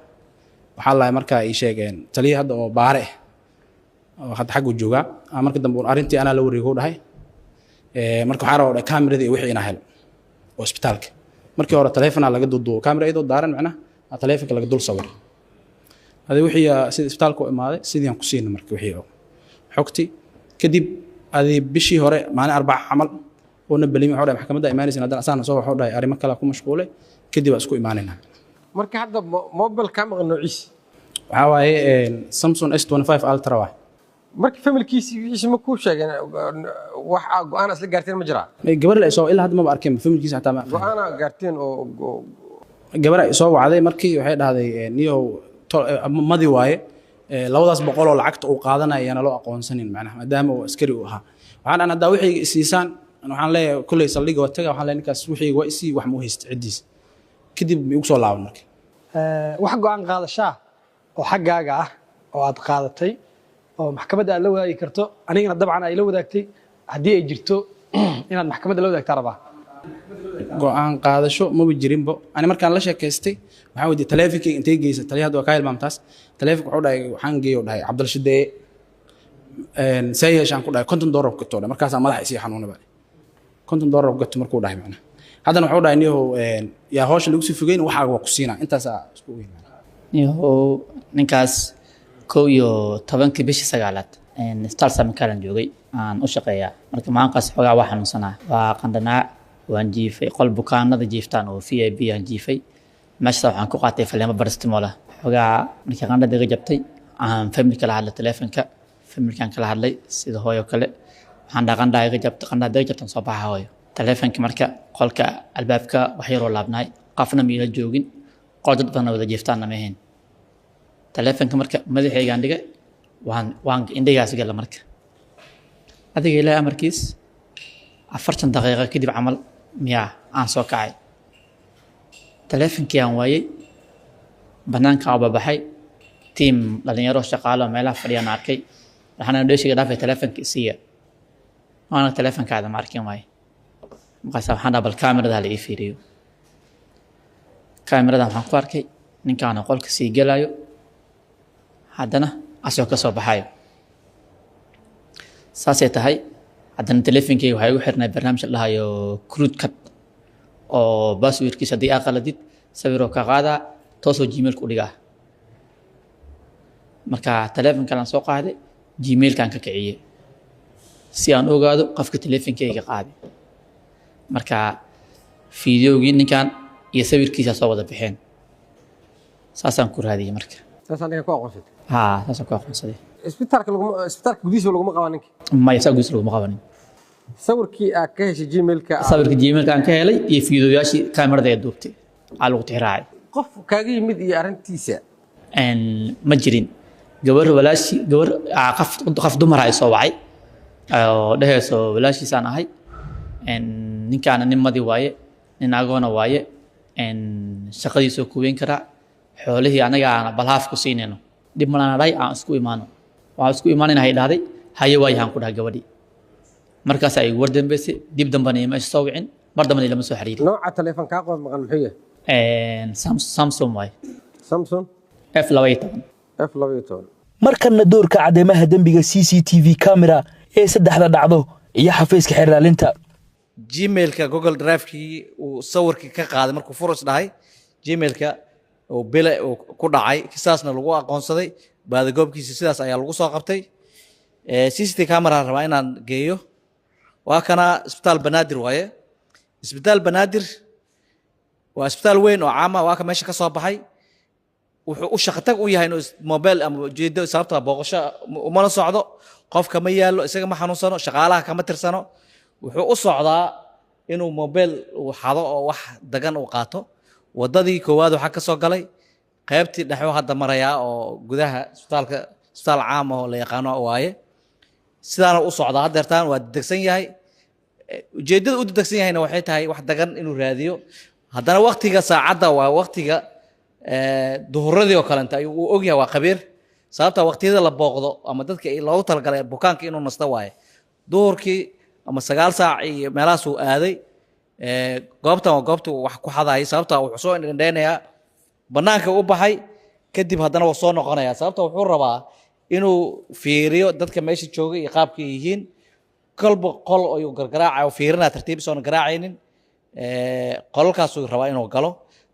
waxaa la markaa ay sheegeen taliye hadda oo baare oo hadda xaq u jooga marka dambe arintii ana la wareego dhahay marka waxaa rabaa kaamirada wixii ina hel oo isbitaalka markii hore taleefana laga duuduo kaamira iyadoo daaran macnaha taleefanka laga dul sawir hada wixii sida isbitaalka u imaaday sidii aan ku siinay markii wixii xogti kadib adii bishii hore maalin 4 camal oo na balimi hore maxkamadda imaanaysan haddana asaan soo waxu dhahay arrimo kale ku mashquulay kadib waa isku imaanayna marka hadda mobile ka maqan noociis waxa waaye Samsung S25 Ultra waa marka familkiisi wixii ma ku sheegeen wax go'aan asla gaarteen ma jira gabar la soo ilaa hadda ma arkin familkiisa hataa ma go'aan gaarteen oo gabar ay soo wacday markii waxay dhahday niyo madi waaye labadaas boqol oo lacagta uu qaadanayana loo aqoonsanin macnaha maadaama uu askari u ahaa waxaan hadda wixii isiisaan waxaan leeyahay kulay saldhiga wataga waxaan leeyahay ninkaas wixii waa isii wax mu hayst cidiis kadib igu soo laaban markii wax go'aan qaadashaa oo xaggaaga ah oo aad qaadatay oo maxkamadda aad la wadaagi karto anigana dabcan ay la wadaagtay haddii ay jirto inaad maxkamadda la wadaagtaa rabaa go'aan qaadasho ma jirinbo ani markaan la sheekaystay waxaan weydiiyay taleefankii intee geysay taliyaha waa ka hilmaamtaas taleefanka wuxuu dhahay waxaan geeyo dhahay Cabdul Shidee sayeeshan ku dhahay $50 ka toona markaas madax isii xanuunay baa $50 gato markuu dhahay macna haddana wuxuu dhahay niyo yaa hoosh lagu sii fogeyn waxa waa ku siinaa intaas isku weyn niyo ninkaas 11 bishii 9 isbitaal samikalan joogay aan u shaqeeyaa marka maalinkaas xogaa waa xanuunsanaa waa qandhanaa waan jiifay qol bukaanada jiiftaan oo VIP aan jiifay meesha waxaan ku qaatay faleemo barastimola xogaa markii qandhada iga jabtay aan family kala hadlay telefonka familkan kala hadlay sida hooyo kale waxaan dhaqandhaa iga jabtay qandhada iga jabtan soo baxa hooyo telefonka marka qolka albaabka wax yaroo laabnaay qafna miila joogin qol dad badan wada jiiftaanna ma ahayn telefonka marka madaxaygaan dhigay waan indhigaas gala marka adiga ilaa amarkiis 40 daqiiqo kadib camal miyaa aan soo kacay telefonkii aan waayay banaanka oo baxay team dhalinyaro shaqaalo meelaha fadhiyaan arkay waxaan dheeshiga dhaafay telefonka isiya ana telefonkaada ma arkin waay markaas waxaan dabal kaamirada la ii fiiriyo kaamirada waxaan ku arkay ninkaan qolka sii galayo haddana asoo ka soo baxayo saasay tahay haddana telefonkeyga waxaa igu xirnay barnaamij la dhahayo crude cut oo passwordkiisa haddii aa qaladid sawiroo ka qaadaa toosoo gmailka u dhigaa marka telefonkan soo qaaday gmailkan ka kiciyey si aan ogaado qofka telefonkeyga qaaday marka fiideogii ninkan iyo sawirkiisa soo wada bixeen saasaan ku raadiyey marka saasaan ku aqoonsatay saasaan ku aqoonsaday isbitaalka gudihiisa laguma qaban ninka maya saa gudihiisa laguma qabanin sawirkii aad ka heshay gmailka sawirka gmailka aan ka helay iyo fiideoyaashii kaamirada ee duubtay aa lagu tixraacay qof kaaga yimid iyo arrintiisa ma jirin gabar walaashi gabar qof dumar ay soo wacay oo dhehayso walaashiisaan ahay ninkaana nin madi waaye nin agoona waaye shaqadiisoo kuweyn karaa xoolihii anaga aan balhaaf ku siinayno dib malana dhay aan isku imaano waan isku imaanayna hay dhahday haye waaye aan ku dhahay gabadhii markaas ay war dambeysay dib dambana ima soo wicin mar dambana ilama soo xiriirin nooca telefoon kaa qof maqan muxuu yahay Samsung waaye Samsung F12 markana doorka cadeymaha dembiga CCTV camera ee saddexda dhacdo iyo xafiiska xiraalinta gmailka Google Drive-kii uu sawirkii ka qaaday markuu furus dhahay gmailka oo bile ku dhacay kisaasna lagu aqoonsaday baad goobkiisa sidaas ayaa lagu soo qabtay CCTV camera rabaa inaan geeyo waa kana isbitaal Banaadir waaye isbitaal Banaadir waa isbitaal weyn oo caama waa ka meesha ka soo baxay wuxuu u shaqatag u yahay inuu mobile ama jeedo sababta booqasho uma la socdo qofka ma yaalo isaga ma xanuunsano shaqaalaha kama tirsano wuxuu u socdaa inuu mobile uu xado oo wax dagan uu qaato wadadii koowaad waxa ka soo galay qaybtii dhaxo hadda maraya oo gudaha isbitaal caam oo la yaqaano waaye sidaana u socdaa hadeertaan waa degsan yahay ujeedada u degsan yahayna waxay tahay wax dagan inuu raadiyo haddana waqtiga saacadda waa waqtiga duhuradii oo kalenta ayuu og yahay waa qabiir sababta waqtiyada la booqdo ama dadka loogu talagalay bukaanka inuu nasto waaye duhurkii ama 9 saac iyo meelahaas uu aaday goobtan waa goobta wax ku xadayay sababta wuxuu soo indheynayaa banaanka u baxay kadib haddana wuu soo noqonayaa sababta wuxuu rabaa inuu fiiriyo dadka meesha jooga iyo qaabka yihiin kolba qol ayuu gargaraacayo fiirinaa tartiib soo garaacaynin qolalkaas uu rabaa inuu galo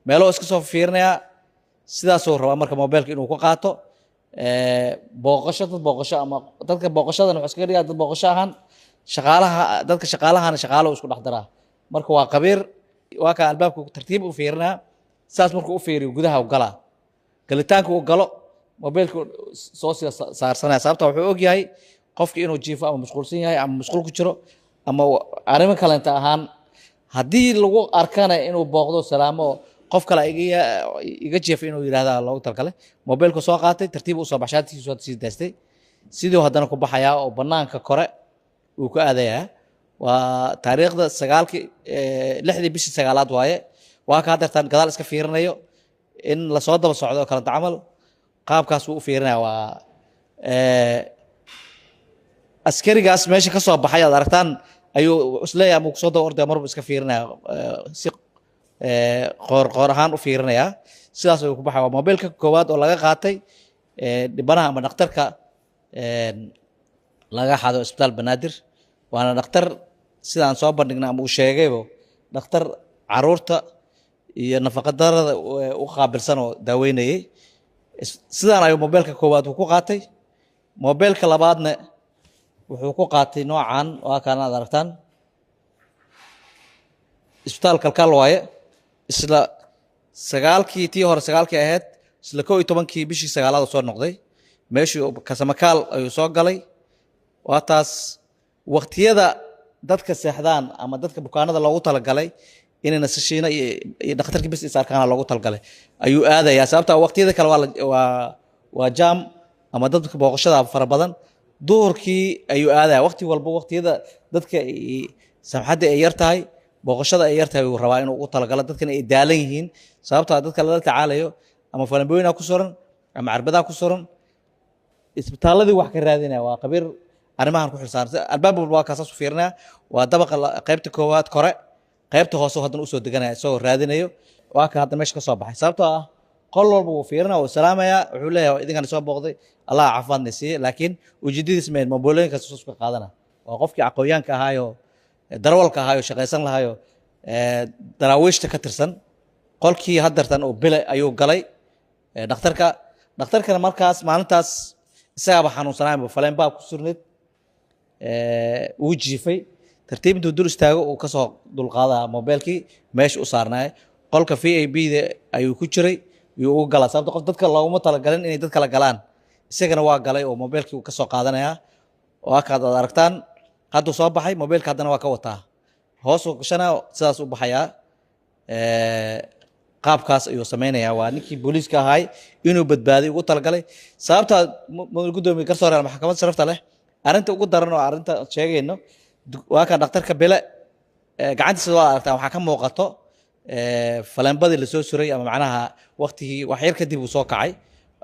meelo iska soo fiirinayaa sidaas uu rabaa marka mobilka inuu ku qaato booqasho ama dadka booqashadan wuxuu iska dhigaa dad booqasho ahaan dadka shaqaalahana shaqaalo isku dhex daraa marka waa qabiir waa ka albaabka tartiib u fiirinaa saas markuu u fiiriyo gudaha u galaa galitaanka uu galo mobilka soo saarsanaya sababta wuxuu og yahay qofka inuu jiifo ama mashquulsan yahay ama mashquul ku jiro ama arrimo kalenta ahaan haddii lagu arkana inuu booqdo salaamo qof kale iga jiifay inuu yiraahdo loogu talgalay mobilka soo qaatay tartiib u soo baxshaadkiisu sii daastay sidoo haddana ku baxaya oo banaanka kore uu ku aadayaa waa taariikhda 6 bishii 9aad waaye waa ka hadeertaan gadaal iska fiirinayo in la soo daba socdo kala tacamal qaabkaas uu fiirinaya waa askarigaas meesha ka soo baxay aad aragtaan ayuu isleeyahay ama soo daba orday marba iska fiirinaya si qoor ahaan u fiirinaya sidaas ayuu ku baxay waa mobilka koowaad oo laga qaatay dhibanaha ama dhakhtarka laga xado isbitaal Banaadir waana dhakhtar sidaan soo bandhignay ama uu sheegaybo dhakhtar caruurta iyo nafaqadarada u qaabilsan oo daaweynayay sidaan ayuu mobilka koowaad ku qaatay mobeelka labaadna wuxuu ku qaatay noocan waa kan aad aragtaan isbitaal kalkaal waaye isla sagaalkii tii hore sagaalkii ahayd isla 11kii bishii sagaalaad soo noqday meeshii kasamakaal ayuu soo galay waa taas waqtiyada dadka seexdaan ama dadka bukaanada loogu talagalay inayna sashiina iyo dhakhtarkii bis isaarkaana loogu talagalay ayuu aadayaa sababta waqtiyada kale waa jaam ama dadka booqashada fara badan duhurkii ayuu aadayaa waqti walba waqtiyada dadka samxadda ay yar tahay booqashada ay yar tahay uu rabaa inuu ugu talagalo dadkana ay daalan yihiin sababta dadka la tacaalayo ama falanbooyina ku suran ama carbadaa ku suran isbitaaladii wax ka raadinaya waa qabiir arrimahan ku xilsaaran albaab walba waa kaasaas u fiirinaya waa dabaqa qaybta koowaad kore qaybta hoose haddana usoo deganaya isagoo raadinayo waa ka hadda meesha ka soo baxay sababtoo ah qol walba wuu fiirinaya wuu salaamaya wuxuu leeyahay idinkan soo booqday allah caafimaadna siiye laakiin ujeedadiis meel mobilooyinkaas soo ka qaadana waa qofkii aqoonyaanka ahaayo darawalka ahaayo shaqaysan lahaayo daraawiishta ka tirsan qolkii haddartan oo bile ayuu galay dhakhtarkana markaas maalintaas isagaaba xanuunsanaayba faleen baa ku surneed uu jiifay tartiib intuu dul istaago uu kasoo dulqaadaa mobeelkii meesha u saarnaay qolka VIB-da ayuu ku jiray yuu ugu galaa sababta qof dadka looguma talagalin inay dad kala galaan isagana waa galay oo mobeelkii uu kasoo qaadanayaa oo akaad aad aragtaan hadduu soo baxay mobeelka haddana waa ka wataa hoosuu gashanaa sidaas u baxayaa qaabkaas ayuu samaynayaa waa ninkii booliiska ahaay inuu badbaaday ugu talagalay sababta gudoomiye garsoore maxkamadda sharafta leh arrinta ugu daran oo arrinta sheegayno waa kan dhakhtarka bile gacantiisa waa aragtaa waxaa ka muuqato faleenbadii lasoo suray ama macnaha waqtigii wax yar kadib uu soo kacay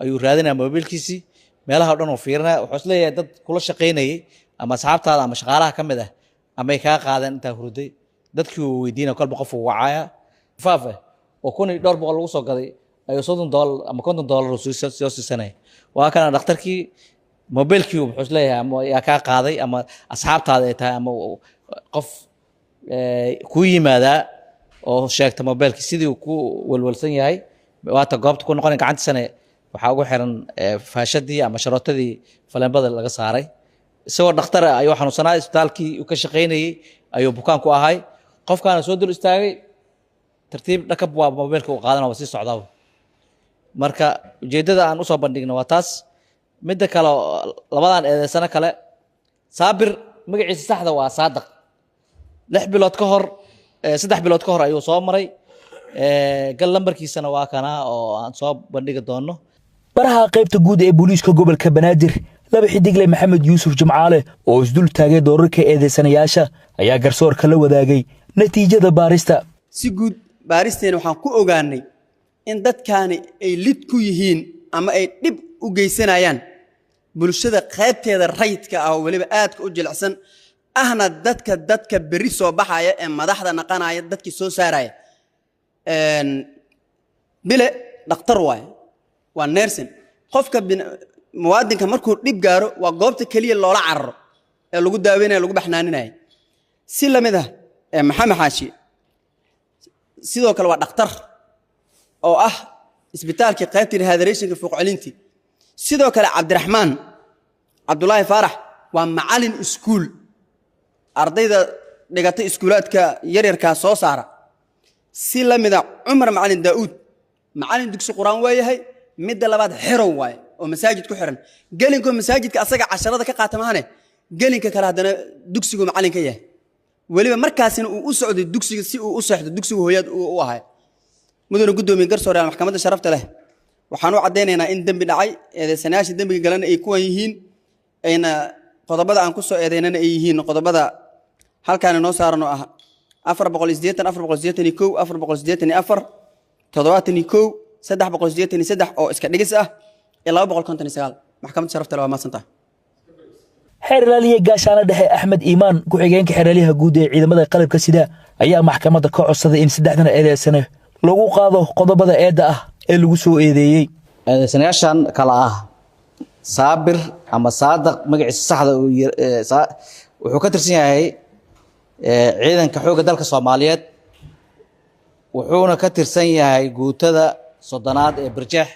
ayuu raadinaya mobiilkiisii meelaha oo dhan uu fiirinaya wuxuu isleeyahay dad kula shaqaynayay ama asxaabtaada ama shaqaalaha ka mid ah ama ay kaa qaadeen intaa hurday dadkii uu weydiinaya kolba qof uu wacaya faafe oo kun iyo dhowr boqol lagu soo gaday ayuu $30 ama $50 soo siisanaya waa kana dhakhtarkii mobilkii wuxuu isleeyahay ama yaa kaa qaaday ama asxaabtaada ay tahay ama qof ku yimaada oo sheegta mobilkii sidii uu ku walwalsan yahay waata goobta ku noqon gacantiisana waxaa ugu xiran faashadii ama sharootadii faleenbada laga saaray isagoo dhakhtar ayuu xanuunsanaa isbitaalkii uu ka shaqaynayay ayuu bukaan ku ahay qofkaana soo dul istaagay tartiib dhakab waa mobilka uu qaadanaa waa sii socdaa marka ujeedada aan usoo bandhigno waa taas midda kale labadan eedeysano kale saabir magaciisa saxda waa saadaq 6 bilood ka hor 3 bilood ka hor ayuu soo maray gal lambarkiisana waa kana oo aan soo bandhigi doono baraha qaybta guud ee booliiska gobolka Banaadir laba xidigle Maxamed Yuusuf Jimcaale oo isdul taagay doorarka eedeysanayaasha ayaa garsoorka la wadaagay natiijada baarista si guud baaristeena waxaan ku ogaanay in dadkaani ay lid ku yihiin ama ay dhib u geysanayaan bulshada qaybteeda rayidka ah oo waliba aadka u jilicsan ahna dadka beri soo baxaya ee madaxda naqanaya dadkii soo saaraya bile dhakhtar waaye waa neersin qofka muwaadinka markuu dhib gaaro waa goobta kaliya loola cararo ee lagu daaweynayo lagu baxnaaninayo si lamid ah maxamed xaashi sidoo kale waa dhakhtar oo ah isbitaalkii qaybtii rehabilitationka fuuq celintii sidoo kale cabdiraxmaan cabdulaahi faarax waa macalin iskuul ardayda dhigata iskuulaadka yaryarkaa soo saara si la mid ah cumar macalin daa'uud macalin dugsi quraan waayahay midda labaad xerow waaye oo masaajid ku xiran gelinka masaajidka asaga casharada ka qaata maahane gelinka kale haddana dugsigu macalin ka yahay weliba markaasina uu u socday dugsiga si uu u seexdo dugsigu hooyad u ahay mudane gudoomiye garsoore maxkamadda sharafta leh waxaan u cadeynaynaa in dambi dhacay eedeysanayaasha dambiga galana ay kuwan yihiin ayna qodobada aan ku soo eedeynana ay yihiin qodobada halkaan inoo saaran oo ah 480 481 484 71 383 oo iska dhigis ah iyo 259 maxkamadda sharafta leh waa maadsantahay xeerlaaliye gaashaana dhexe Axmed Iimaan ku-xigeenka xeerlaaliyaha guud ee ciidamada qalabka sida ayaa maxkamadda ka codsaday in saddexdan eedeysane lagu qaado qodobada eedda ah ee lagu soo eedeeyay eedeysanayaashan kala ah saabir ama saadaq magaciisa saxda wuxuu ka tirsan yahay ciidanka xoogga dalka Soomaaliyeed wuxuuna ka tirsan yahay guutada 30aad ee Barjeex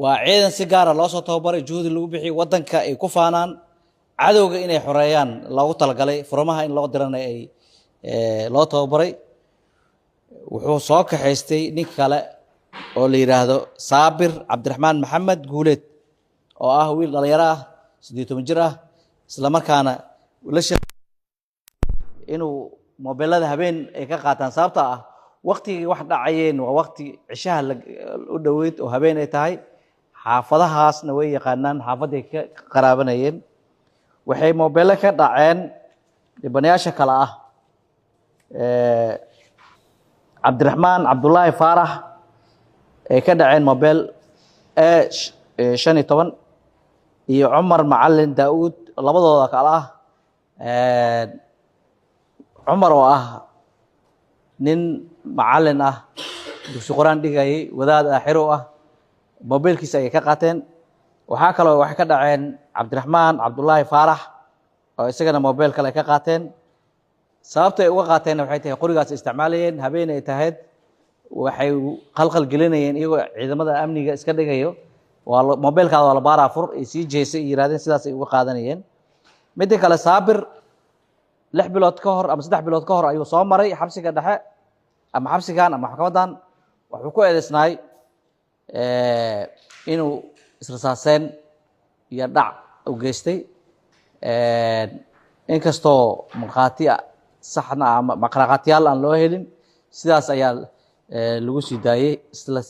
waa ciidan si gaara loo soo tababaray juhdi lagu bixiyay waddanka ay ku faanaan cadowga inay xoreeyaan loogu talagalay furamaha in loo dirana ay loo tababaray wuxuu soo kaxaystay nin kale oo la yiraahdo Saabir Cabdiraxmaan Maxamed Guuleed oo ah wiil dhalinyaro ah 18 jir ah isla markaana la inuu mobilada habeen ay ka qaataan sababta ah waqtigii wax dhacayeen waa waqti cishaha u dhaweyd oo habeen ay tahay xaafadahaasna way yaqaanaan xaafaday ka qaraabanayeen waxay mobile ka dhaceen dhibanayaasha kala ah Cabdiraxmaan Cabdullaahi Faarax ay ka dhaceen mobile A15 iyo Cumar Macalin Daawud labadooda kala ah Cumar oo ah nin macallin ah dugsi quraan dhigayay wadaad aaxiro ah mobilkiisa ay ka qaateen waxa kale oo wax ka dhaceen Cabdiraxmaan Cabdullaahi Faarax oo isagana mobil kale ka qaateen sababta ay uga qaateen waxay tahay qorigaas isticmaalayeen habeen ay tahay waxay qalqal gelinayeen iyagoo ciidamada amniga iska dhigayo waa mobilkaada waa la baaraa fur ay sii jeesay yiraahdeen sidaas ay uga qaadanayeen mid kale Saabir 6 bilood ka hor ama 3 bilood ka hor ayuu soo maray xabsiga dhexe ama xabsigan ama maxkamadan wuxuu ku eedeysnaay inuu israasaaseen iyo dhac u geystay inkastoo markhaati saxna ama maqraaqaatiyaal aan loo helin sidaas ayaa lagu sii daayay isla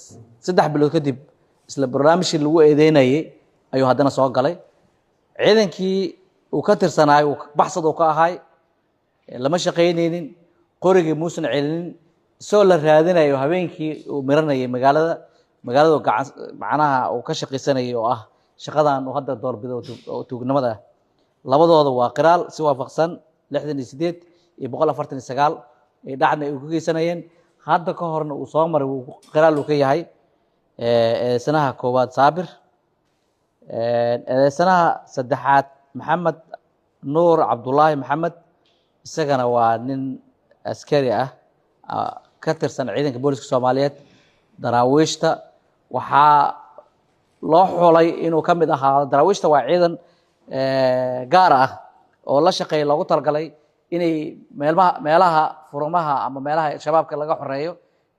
3 bilood kadib isla barnaamijkii lagu eedeynayay ayuu haddana soo galay ciidankii uu ka tirsanaay uu baxsad uu ka ahay lama shaqeyneynin qorigii muusan celinin soo la raadinayo habeenkii uu miranayay magaalada macnaha uu ka shaqeysanayay oo ah shaqadan uu hadda doorbido oo tuugnimada labadooda waa qiraal si waafaqsan 68 iyo 149 ee dhacna ay ku geysanayeen hadda ka horna uu soo maray uu qiraal uu ka yahay sanaha koowaad Saabir sanaha saddexaad Maxamed Nuur Cabdullaahi Maxamed isagana waa nin askari ah ka tirsan ciidanka booliska Soomaaliyeed daraawiishta waxaa loo xulay inuu ka mid ahaa daraawiishta waa ciidan gaar ah oo la shaqeeya loogu talagalay inay meelaha furamaha ama meelaha shabaabka laga xoreeyo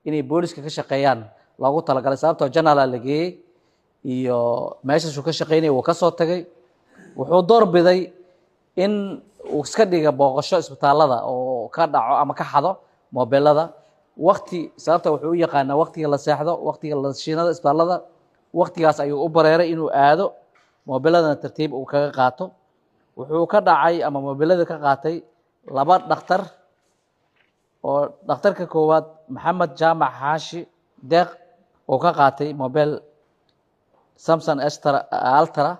inay booliska ka shaqeeyaan loogu talagalay sababtoo janaal la geeyay iyo meeshaas uu ka shaqeynay uu ka soo tagay wuxuu door biday in uu iska dhiga booqasho isbitaalada oo ka dhaco ama ka xado mobilada waqti sababta wuxuu u yaqaanaa waqtiga la seexdo waqtiga la shiinada isbitaalada waqtigaas ayuu u bareeray inuu aado mobiladana tartiib uu kaga qaato wuxuu ka dhacay ama mobilada ka qaatay 2 dhakhtar oo dhakhtarka koowaad Maxamed Jaamac Xaashi deeq oo ka qaatay mobil Samsung Ultra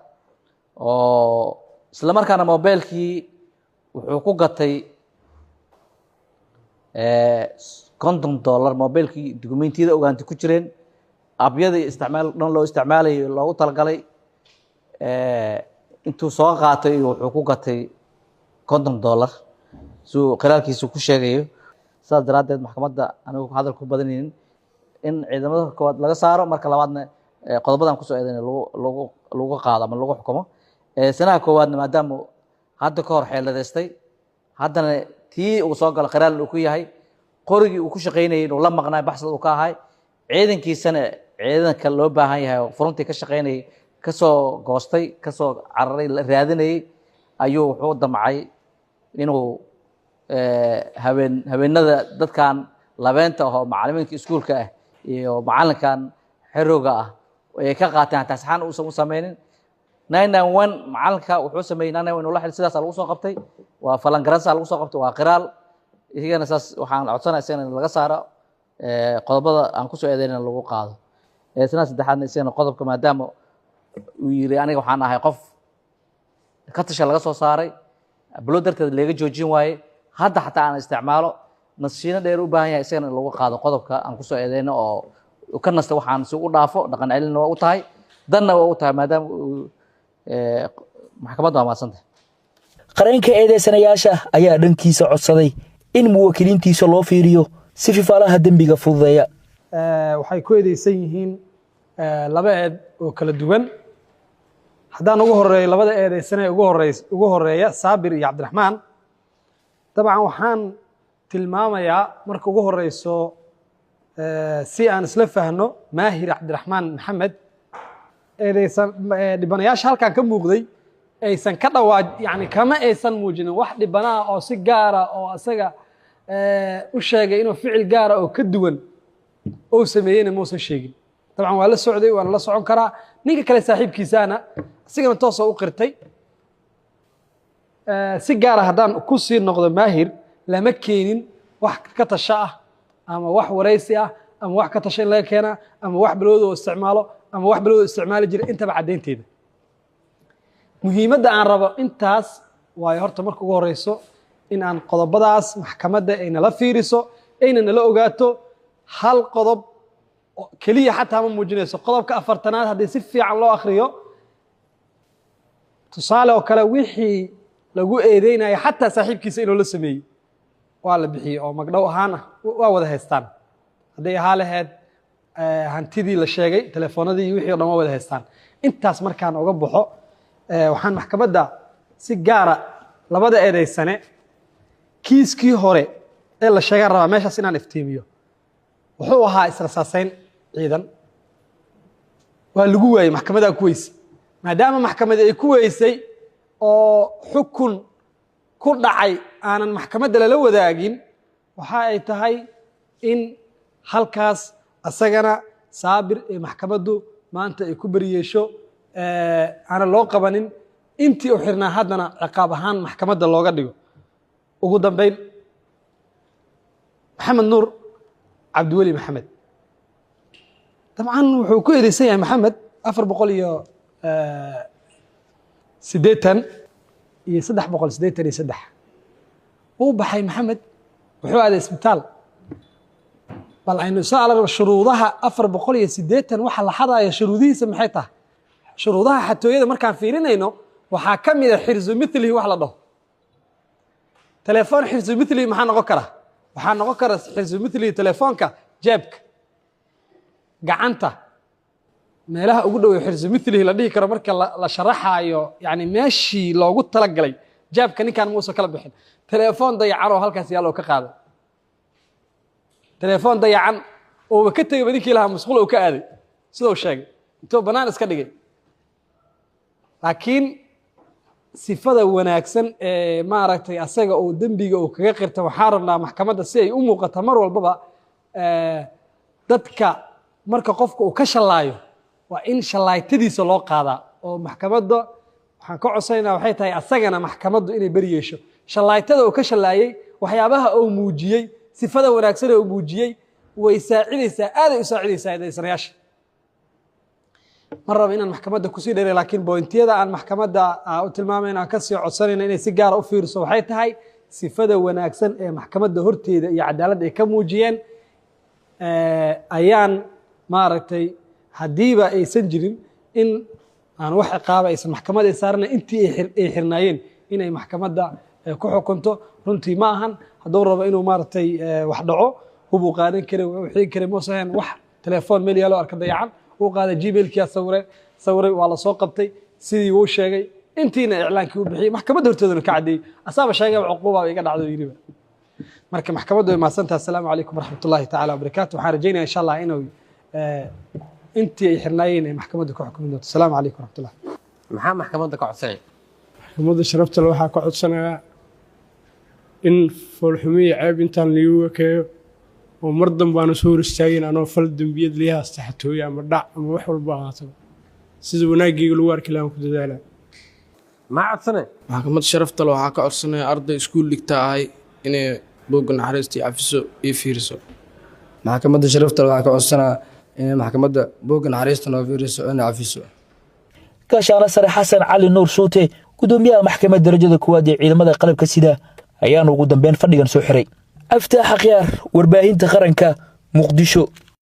oo isla markaana mobilkii wuxuu ku gatay $50 mobilkii dukumeentiyada ogaantay ku jireen abyada isticmaal dhan loo isticmaalay loogu talagalay intuu soo qaatay wuxuu ku gatay $50 soo qiraalkiisu ku sheegayo saas daraadeed maxkamadda anigu hadal ku badanaynin in ciidamada koowaad laga saaro marka labaadna qodobadan ku soo eedeynay lagu qaado ama lagu xukumo sanaha koowaadna maadaama hadda ka hor xeeladeystay haddana tii uu soo galo qiraal uu ku yahay qorigii uu ku shaqeynayay inuu la maqnaay baxsad uu ka ahay ciidankiisana ciidanka loo baahan yahay furuntii ka shaqeynayay kasoo goostay kasoo cararay raadinayay ayuu wuxuu damcay inuu habeenada dadkan labeenta oo macallimiinta iskuulka ah iyo macallinkan xerooga ah ay ka qaateen taasxaan uu soo sameeyeen 991 macallinka wuxuu sameeyay 991 inuu la xil sidaas lagu soo qabtay waa falangaransa lagu soo qabtay waa qiraal iyagana saas waxaan codsanayaa in laga saaro qodobada aan ku soo eedeynay lagu qaado sanad saddexaadna isagana qodobka maadaama uu yiri aniga waxaan ahay qof ka tasha laga soo saaray balo darteed laga joojin waaye hadda xataa aan isticmaalo nasiino dheer u baahan yahay isagana lagu qaado qodobka aan ku soo eedeyno oo ka nasta waxaan si u dhaafo dhaqan celin waa u tahay danna waa u tahay maadaama maxkamadda waa maasanta qareenka eedeysanayaasha ayaa dhankiisa codsaday in muwakkiliintiisa loo fiiriyo si fifaalaha dembiga fududeeya waxay ku eedeysan yihiin laba eed oo kala duwan haddaan ugu horeeyo labada eedaysane ugu horeeya Saabir iyo Cabdiraxmaan dabcan waxaan tilmaamayaa marka ugu horeyso si aan isla fahno Maahir Cabdiraxmaan Maxamed eedaysan dhibanayaasha halkan ka muuqday aysan ka dhawaaj yani kama aysan muujinin wax dhibanaa oo si gaara oo asaga u sheegay inuu ficil gaara oo ka duwan oo sameeyeen ma uusan sheegin طبعا waa la socday waan la socon karaa ninka kale saaxiibkiisana asigana toos oo u qirtay si gaar ah hadaan ku sii noqdo Maahir lama keenin wax ka tasha ah ama wax wareysi ah ama wax ka tashay laga keena ama wax bilowdo isticmaalo ama wax bilowdo isticmaali jira intaba cadeynteeda muhiimadda aan rabo intaas waa horta marka ugu horeyso in aan qodobadaas maxkamadda ay nala fiiriso ayna nala ogaato hal qodob kaliya xataa ma muujinayso qodobka afartanaad haddii si fiican loo akhriyo tusaale oo kale wixii lagu eedeynayo xataa saaxiibkiisa inuu la sameeyey waa la bixiyey oo magdhow ahaan ah waa wada haystaan hadday ahaa lahayd hantidii la sheegay telefoonadii iyo wixii oo dhan waa wada haystaan intaas markaan uga baxo waxaan maxkamadda si gaara labada eedaysane kiiskii hore ee la sheegan rabaa meeshaas inaan iftiimiyo wuxuu ahaa israsaasayn ciidan waa lagu waayey maxkamadda ku weysay maadaama maxkamadda ay ku weysay oo xukun ku dhacay aanan maxkamadda lala wadaagin waxa ay tahay in halkaas asagana Saabir ee maxkamaddu maanta ay ku bariyeesho aan loo qabanin intii u xirnaa haddana ciqaab ahaan maxkamadda looga dhigo ugu dambeyn Maxamed Nuur Cabdiweli Maxamed طبعا wuxuu ku eedeysan yahay Maxamed 480 iyo 383 uu baxay Maxamed wuxuu aaday isbitaal bal aynu saalan shuruudaha 480 waxa la xadaaya shuruudihiisa maxay tahay shuruudaha xatooyada markaan fiirinayno waxaa ka mid ah xirzu mithlihi wax la dhaho telefoon xirzu mithlihi maxaa noqon kara waxaa noqon kara xirzu mithlihi telefoonka jeebka gacanta meelaha ugu dhow xirzu mithlihi la dhihi karo marka la sharaxaayo yani meeshii loogu talagalay jeebka ninkaan muusa kala bixin telefoon dayacan oo halkaas yaalo ka qaaday telefoon dayacan oo ka tagay ninkii lahaa masquul oo ka aaday sidoo sheegay intuu banaan iska dhigay laakiin sifada wanaagsan ee maaragtay asaga oo dambiga oo kaga qirta waxaan rabnaa maxkamadda si ay u muuqato mar walbaba dadka marka qofka uu ka shalaayo waa in shalaaytadiisa loo qaadaa oo maxkamadda waxaan ka codsanaynaa waxay tahay asagana maxkamaddu inay bari yeesho shalaaytada uu ka shalaayay waxyaabaha uu muujiyey sifada wanaagsan ee uu muujiyey way saacidaysaa aaday u saacidaysaa eedaysanayaasha mar raba inaan maxkamadda kusii dheeray laakiin booyntiyada aan maxkamadda u tilmaamayna aan kasii codsanayna inay si gaara u fiiriso waxay tahay sifada wanaagsan ee maxkamadda horteeda iyo cadaaladda ay ka muujiyeen ayaan maaragtay haddiiba aysan jirin in aan wax ciqaaba aysan maxkamadda saarnayn intii ay xirnaayeen inay maxkamadda ku xukunto runtii ma ahan hadduu rabo inuu maaragtay wax dhaco hubuu qaadan kare wuxuu xigi kare moosahan wax telefoon meel yaalo arka dayacan uu qaaday gmailkiya sawiray waa la soo qabtay sidii uu sheegay intiina iclaankii u bixiyay maxkamadda horteedana ka cadeeyay asaaba sheegay cuquba iga dhacdo yiriba marka maxkamaddu ay maasantahay assalaamu calaykum waraxmatullaahi tacaala wabarakaatu waxaan rajaynayaa insha allah inuu intii ay xirnaayeen ay maxkamadda ku xukumi doonto assalaamu calaykum waraxmatullah maxaa maxkamadda ka codsanaya maxkamadda sharafta leh waxaa ka codsanayaa in foolxumiyo ceeb intaan liigu ekeeyo oo mar dambe aanu soo hor istaagin anoo fal dembiyad liyahaasta xatooye ama dhac ama wax walba ahaataba sida wanaaggiiga lagu arki lahaan ku dadaalaa ma codsanay maxkamad sharafta leh waxaa ka codsanaya arday iskuul dhigta ahay inay boogga naxariistii cafiso iyo fiiriso maxkamadda sharafta leh waxaa ka codsanaya inay maxkamadda boogga naxariista noo fiiriso inay cafiso gaashaana sare xasan cali nuur shuute gudoomiyaha maxkamadda darajada koowaad ee ciidamada qalabka sida ayaana ugu dambeyn fadhigan soo xiray aftaax akhyaar warbaahinta qaranka muqdisho